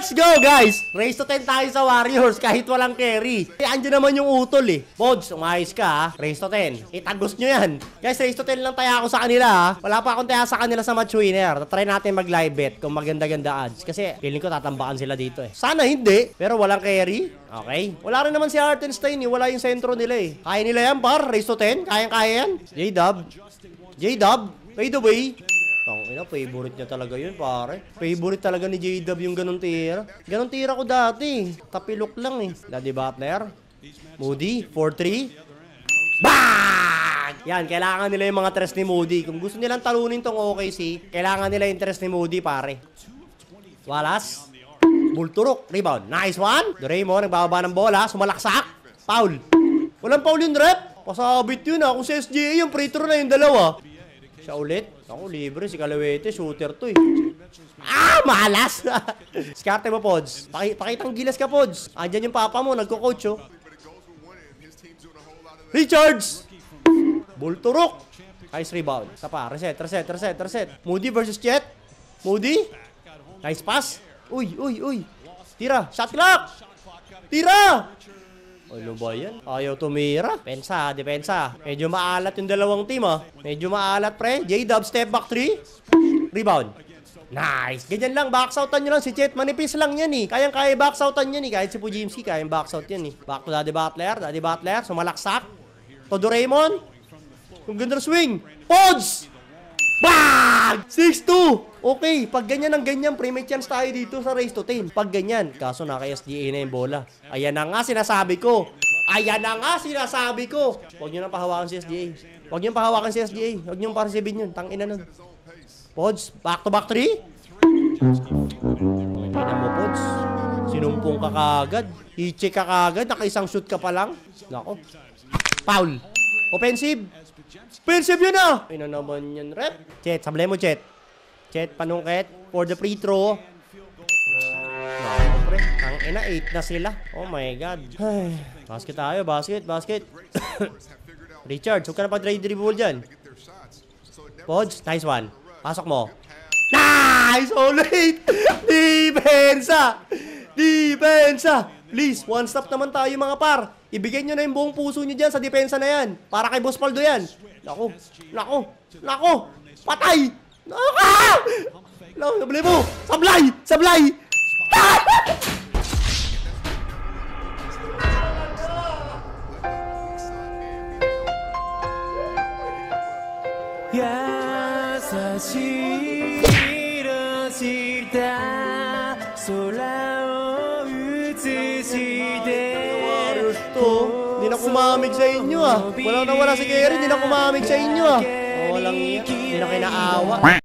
Let's go, guys! Race to 10 tayo sa Warriors kahit walang carry. Andiyan naman yung utol eh. Pods, umayos ka ha. Race to 10. Itagos nyo yan. Guys, race to 10 lang tayo ako sa kanila ha. Wala pa akong taya sa kanila sa match winner. Try natin mag-live bet kung maganda-ganda odds. Kasi feeling ko tatambakan sila dito eh. Sana hindi. Pero walang carry. Okay. Wala rin naman si Hartenstein eh. Wala yung sentro nila eh. Kaya nila yan par. Race to 10. Kayang-kaya yan. J-Dub. J-Dub. By the way. Tangina, favorite niya talaga yun, pare. Favorite talaga ni J-Dub yung ganun tira. Ganun tira ko dati. Tapilok lang eh. Daddy Butler. Moody, 4-3. Bang! Yan, kailangan nila yung mga tres ni Moody. Kung gusto nilang talunin tong OKC, kailangan nila yung tres ni Moody, pare. Wallace. Bulturok. Rebound. Nice one. Doraemon, nagbababa ng bola. Sumalaksak. Foul. Walang foul yung rep. Pasabit yun ah. Kung si SGA yung free throw na yung dalawa. Siya ulit. Ako, libre. Si Kalawete. Shooter to eh. Ah! Malas! Skarte mo, Pods. Pakitang gilas ka, Pods. Andyan yung papa mo. Nagko-coach, oh. Richards! Bulturok. Nice rebound. Tapa. Reset. Moody versus Chet. Moody. Nice pass. Uy. Tira. Shot clock. Tira! Ano ba yan? Ayaw tumira. Depensa. Medyo maalat yung dalawang team ah. Medyo maalat pre. J-Dub step back 3. Rebound. Nice. Ganyan lang. Box-outan nyo lang si Chet. Manipis lang yan eh. Kayang-kaya box-outan yan eh. Kahit si Pujimski, kayang box-out yan eh. Back to Daddy Butler. Sumalaksak. To Doraemon. Yung ganda swing. Pods! Bang! 6-2. Okay, pag ganyan ang ganyan, pre-may chance tayo dito sa race to 10. Pag ganyan, kaso naka-SGA na yung bola. Ayan na nga sinasabi ko. Huwag nyo nang pahawakan si SGA. Huwag nyo paresibin yun. Tangina nun. Pods, back-to-back 3. Tingnan mo, Pods. Sinumpong ka kagad. I-check ka kagad. Naka-isang shoot ka pa lang. Nako. Foul. Offensive yun ah! Ano naman yan, rep? Chet, sablay mo, Chet. Chet, panungket. For the free throw. Pre, ang ina, 8 na sila. Oh my God. Ay, basket tayo, basket. Richard, huwag ka na pag-dribble dyan. Pods, nice one. Pasok mo. Nice! Ulit! Depensa! Please, one stop naman tayo mga par. Ibigay nyo na yung buong puso nyo dyan sa depensa na yan. Para kay Boss Paldo yan. Nako! Patay! Sablay mo! Sablay! Hindi na kumamig sa inyo ah. Wala si Kerry, hindi na kumamig sa inyo ah. Walang iya, hindi na kinaawa.